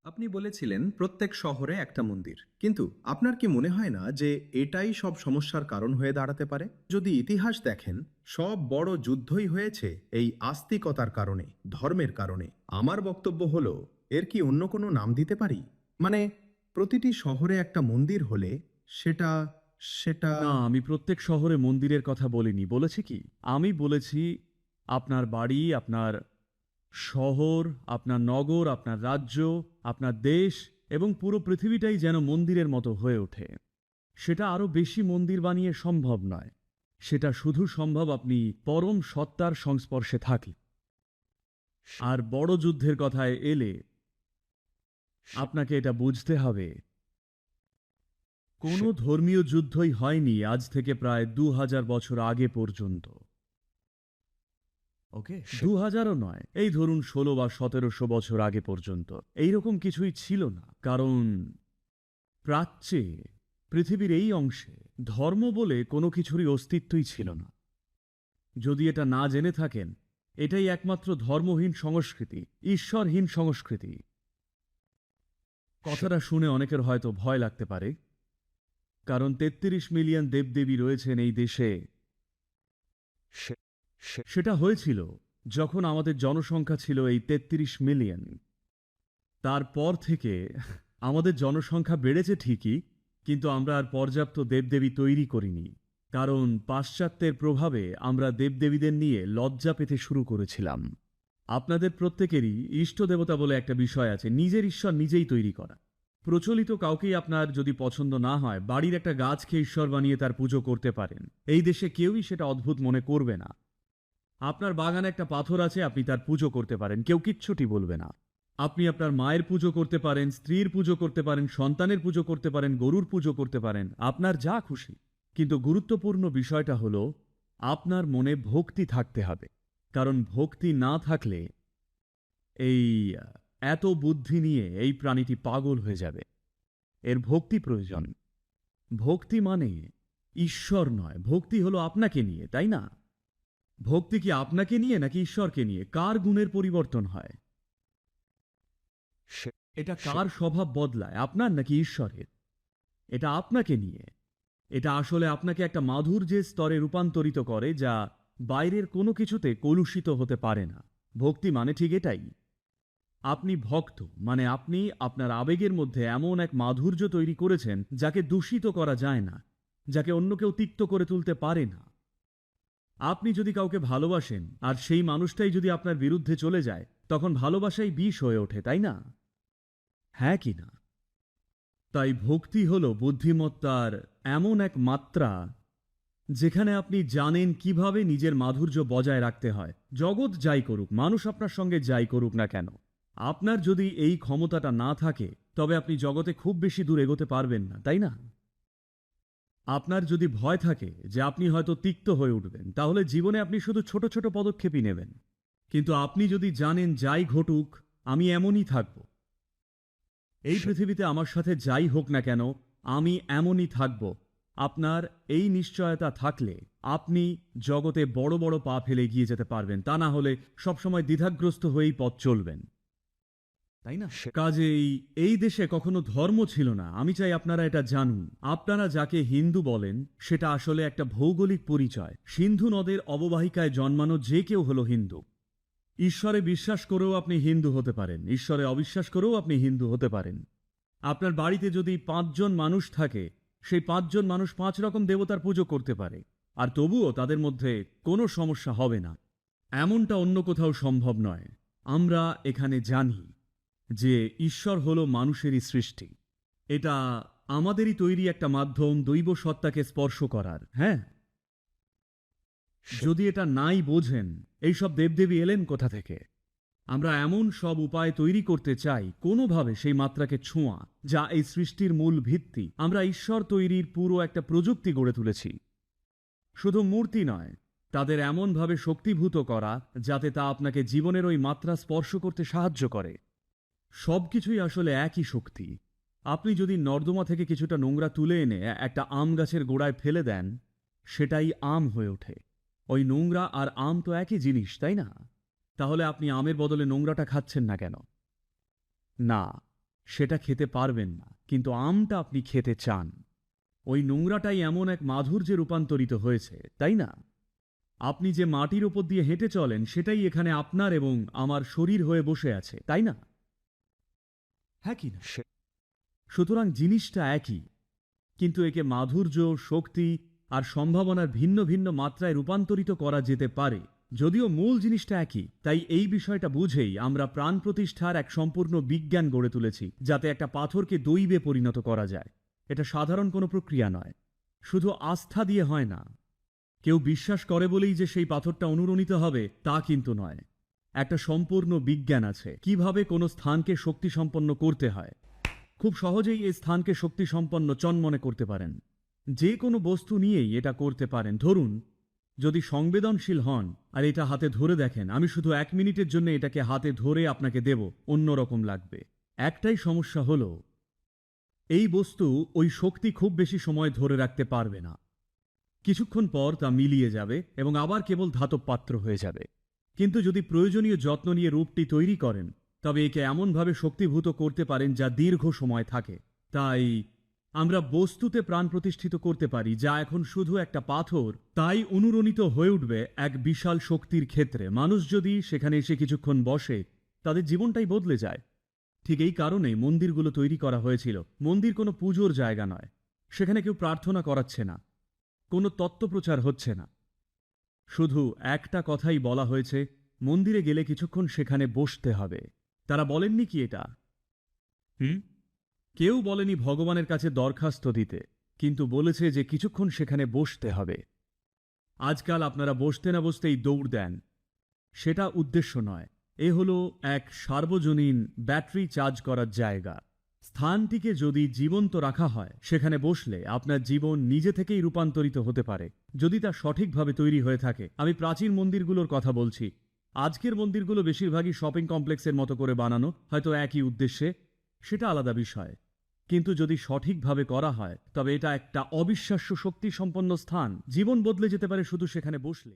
আপনি বলেছিলেন প্রত্যেক শহরে একটা মন্দির, কিন্তু আপনার কি মনে হয় না যে এটাই সব সমস্যার কারণ হয়ে দাঁড়াতে পারে? যদি ইতিহাস দেখেন, সব বড় যুদ্ধই হয়েছে এই আস্তিকতার কারণে, ধর্মের কারণে। আমার বক্তব্য হলো, এর কি অন্য কোনো নাম দিতে পারি? মানে, প্রতিটি শহরে একটা মন্দির হলে সেটা সেটা না, আমি প্রত্যেক শহরে মন্দিরের কথা বলিনি। বলেছি কি? আমি বলেছি আপনার বাড়ি, আপনার শহর, আপনার নগর, আপনার রাজ্য, আপনার দেশ এবং পুরো পৃথিবীটাই যেন মন্দিরের মতো হয়ে ওঠে। সেটা আরো বেশি মন্দির বানিয়ে সম্ভব নয়। সেটা শুধু সম্ভব আপনি পরম সত্তার সংস্পর্শে থাকলে। আর বড় যুদ্ধের কথায় এলে আপনাকে এটা বুঝতে হবে, কোনো ধর্মীয় যুদ্ধই হয়নি আজ থেকে প্রায় ২০০০ বছর আগে পর্যন্ত। ওকে, ২০০০ও নয়, এই ধরুন ১৬ বা ১৭০০ বছর আগে পর্যন্ত এইরকম কিছুই ছিল না। কারণ প্রাচ্যে, পৃথিবীর এই অংশে ধর্ম বলে কোনো কিছুরই অস্তিত্বই ছিল না। যদি এটা না জেনে থাকেন, এটাই একমাত্র ধর্মহীন সংস্কৃতি, ঈশ্বরহীন সংস্কৃতি। কথাটা শুনে অনেকের হয়তো ভয় লাগতে পারে, কারণ ৩৩ মিলিয়ন দেবদেবী রয়েছেন এই দেশে। সেটা হয়েছিল যখন আমাদের জনসংখ্যা ছিল এই ৩৩ মিলিয়ন। তারপর থেকে আমাদের জনসংখ্যা বেড়েছে ঠিকই, কিন্তু আমরা আর পর্যাপ্ত দেবদেবী তৈরি করিনি। কারণ পাশ্চাত্যের প্রভাবে আমরা দেবদেবীদের নিয়ে লজ্জা পেতে শুরু করেছিলাম। আপনাদের প্রত্যেকেরই ইষ্ট দেবতা বলে একটা বিষয় আছে, নিজের ঈশ্বর নিজেই তৈরি করা। প্রচলিত কাউকেই আপনার যদি পছন্দ না হয়, বাড়ির একটা গাছকে ঈশ্বর বানিয়ে তার পুজো করতে পারেন। এই দেশে কেউই সেটা অদ্ভুত মনে করবে না। আপনার বাগানে একটা পাথর আছে, আপনি তার পুজো করতে পারেন, কেউ কিচ্ছুটি বলবে না। আপনি আপনার মায়ের পুজো করতে পারেন, স্ত্রীর পুজো করতে পারেন, সন্তানের পুজো করতে পারেন, গরুর পুজো করতে পারেন, আপনার যা খুশি। কিন্তু গুরুত্বপূর্ণ বিষয়টা হলো, আপনার মনে ভক্তি থাকতে হবে। কারণ ভক্তি না থাকলে এই এত বুদ্ধি নিয়ে এই প্রাণীটি পাগল হয়ে যাবে। এর ভক্তি প্রয়োজন। ভক্তি মানে ঈশ্বর নয়, ভক্তি হলো আপনাকে নিয়ে, তাই না? ভক্তি কি আপনাকে নিয়ে নাকি ঈশ্বরকে নিয়ে? কার গুণের পরিবর্তন হয়? এটা কার স্বভাব বদলায়, আপনার নাকি ঈশ্বরের? এটা আপনাকে নিয়ে। এটা আসলে আপনাকে একটা মাধুর্যের স্তরে রূপান্তরিত করে, যা বাইরের কোনো কিছুতে কলুষিত হতে পারে না। ভক্তি মানে ঠিক এটাই। আপনি ভক্ত মানে আপনি আপনার আবেগের মধ্যে এমন এক মাধুর্য তৈরি করেছেন যাকে দূষিত করা যায় না, যাকে অন্য কেউ তিক্ত করে তুলতে পারে না। আপনি যদি কাউকে ভালোবাসেন আর সেই মানুষটাই যদি আপনার বিরুদ্ধে চলে যায়, তখন ভালোবাসাই বিষ হয়ে ওঠে, তাই না? হ্যাঁ কি না? তাই ভক্তি হল বুদ্ধিমত্তার এমন এক মাত্রা যেখানে আপনি জানেন কিভাবে নিজের মাধুর্য বজায় রাখতে হয়। জগৎ যাই করুক, মানুষ আপনার সঙ্গে যাই করুক না কেন, আপনার যদি এই ক্ষমতাটা না থাকে, তবে আপনি জগতে খুব বেশি দূর এগোতে পারবেন না, তাই না? আপনার যদি ভয় থাকে যে আপনি হয়তো তিক্ত হয়ে উঠবেন, তাহলে জীবনে আপনি শুধু ছোট ছোট পদক্ষেপই নেবেন। কিন্তু আপনি যদি জানেন যাই ঘটুক, আমি এমনই থাকব, এই পৃথিবীতে আমার সাথে যাই হোক না কেন, আমি এমনই থাকব, আপনার এই নিশ্চয়তা থাকলে আপনি জগতে বড় বড় পা ফেলে এগিয়ে যেতে পারবেন। তা না হলে সবসময় দ্বিধাগ্রস্ত হয়েই পথ চলবেন, তাই না? কাজেই এই দেশে কখনো ধর্ম ছিল না, আমি চাই আপনারা এটা জানুন। আপনারা যাকে হিন্দু বলেন, সেটা আসলে একটা ভৌগোলিক পরিচয়। সিন্ধু নদের অববাহিকায় জন্মানো যে কেউ হলো হিন্দু। ঈশ্বরে বিশ্বাস করেও আপনি হিন্দু হতে পারেন, ঈশ্বরে অবিশ্বাস করেও আপনি হিন্দু হতে পারেন। আপনার বাড়িতে যদি ৫ জন মানুষ থাকে, সেই ৫ জন মানুষ ৫ রকম দেবতার পুজো করতে পারে, আর তবুও তাদের মধ্যে কোনো সমস্যা হবে না। এমনটা অন্য কোথাও সম্ভব নয়। আমরা এখানে জানি যে ঈশ্বর হলো মানুষেরই সৃষ্টি। এটা আমাদেরই তৈরি একটা মাধ্যম দৈব সত্তাকে স্পর্শ করার। হ্যাঁ, যদি এটা নাই বোঝেন, এইসব দেবদেবী এলেন কোথা থেকে? আমরা এমন সব উপায় তৈরি করতে চাই কোনোভাবে সেই মাত্রাকে ছোঁয়া, যা এই সৃষ্টির মূল ভিত্তি। আমরা ঈশ্বর তৈরির পুরো একটা প্রযুক্তি গড়ে তুলেছি। শুধু মূর্তি নয়, তাদের এমনভাবে শক্তিভূত করা যাতে তা আপনাকে জীবনের ওই মাত্রা স্পর্শ করতে সাহায্য করে। সবকিছুই আসলে একই শক্তি। আপনি যদি নর্দমা থেকে কিছুটা নোংরা তুলে এনে একটা আম গাছের গোড়ায় ফেলে দেন, সেটাই আম হয়ে ওঠে। ওই নোংরা আর আম তো একই জিনিস, তাই না? তাহলে আপনি আমের বদলে নোংরাটা খাচ্ছেন না কেন? না, সেটা খেতে পারবেন না, কিন্তু আমটা আপনি খেতে চান। ওই নোংরাটাই এমন এক মাধুর্যে রূপান্তরিত হয়েছে, তাই না? আপনি যে মাটির ওপর দিয়ে হেঁটে চলেন সেটাই এখানে আপনার এবং আমার শরীর হয়ে বসে আছে, তাই না? হ্যাঁ কি না? সুতরাং জিনিসটা একই, কিন্তু একে মাধুর্য, শক্তি আর সম্ভাবনার ভিন্ন ভিন্ন মাত্রায় রূপান্তরিত করা যেতে পারে। যদিও মূল জিনিসটা একই, তাই এই বিষয়টা বুঝেই আমরা প্রাণ প্রতিষ্ঠার এক সম্পূর্ণ বিজ্ঞান গড়ে তুলেছি, যাতে একটা পাথরকে দৈবে পরিণত করা যায়। এটা সাধারণ কোনো প্রক্রিয়া নয়, শুধু আস্থা দিয়ে হয় না। কেউ বিশ্বাস করে বলেই যে সেই পাথরটা অনুরণিত হবে তা কিন্তু নয়। একটা সম্পূর্ণ বিজ্ঞান আছে কিভাবে কোনো স্থানকে শক্তিসম্পন্ন করতে হয়। খুব সহজেই এই স্থানকে শক্তিসম্পন্ন চনমনে করতে পারেন। যে কোনো বস্তু নিয়েই এটা করতে পারেন। ধরুন, যদি সংবেদনশীল হন আর এটা হাতে ধরে দেখেন, আমি শুধু 1 মিনিটের জন্য এটাকে হাতে ধরে আপনাকে দেব, অন্যরকম লাগবে। একটাই সমস্যা হলো, এই বস্তু ওই শক্তি খুব বেশি সময় ধরে রাখতে পারবে না। কিছুক্ষণ পর তা মিলিয়ে যাবে এবং আবার কেবল ধাতব পাত্র হয়ে যাবে। কিন্তু যদি প্রয়োজনীয় যত্ন নিয়ে রূপটি তৈরি করেন, তবে একে এমনভাবে শক্তিভূত করতে পারেন যা দীর্ঘ সময় থাকে। তাই আমরা বস্তুতে প্রাণ প্রতিষ্ঠিত করতে পারি, যা এখন শুধু একটা পাথর, তাই অনুরণিত হয়ে উঠবে এক বিশাল শক্তির ক্ষেত্রে। মানুষ যদি সেখানে এসে কিছুক্ষণ বসে, তাদের জীবনটাই বদলে যায়। ঠিক এই কারণে মন্দিরগুলো তৈরি করা হয়েছিল। মন্দির কোনো পুজোর জায়গা নয়, সেখানে কেউ প্রার্থনা করাচ্ছে না, কোনো তত্ত্বপ্রচার হচ্ছে না। শুধু একটা কথাই বলা হয়েছে, মন্দিরে গেলে কিছুক্ষণ সেখানে বসতে হবে। তারা বলেননি কি এটা? কেউ বলেনি ভগবানের কাছে দরখাস্ত দিতে, কিন্তু বলেছে যে কিছুক্ষণ সেখানে বসতে হবে। আজকাল আপনারা বসতে না বসতেই দৌড় দেন, সেটা উদ্দেশ্য নয়। এ হলো এক সার্বজনীন ব্যাটারি চার্জ করার জায়গা। স্থানটিকে যদি জীবন্ত রাখা হয়, সেখানে বসলে আপনার জীবন নিজে থেকেই রূপান্তরিত হতে পারে, যদি তা সঠিকভাবে তৈরি হয়ে থাকে। আমি প্রাচীন মন্দিরগুলোর কথা বলছি। আজকের মন্দিরগুলো বেশিরভাগই শপিং কমপ্লেক্সের মতো করে বানানো, হয়তো একই উদ্দেশ্যে, সেটা আলাদা বিষয়। কিন্তু যদি সঠিকভাবে করা হয়, তবে এটা একটা অবিশ্বাস্য শক্তি সম্পন্ন স্থান। জীবন বদলে যেতে পারে শুধু সেখানে বসলে।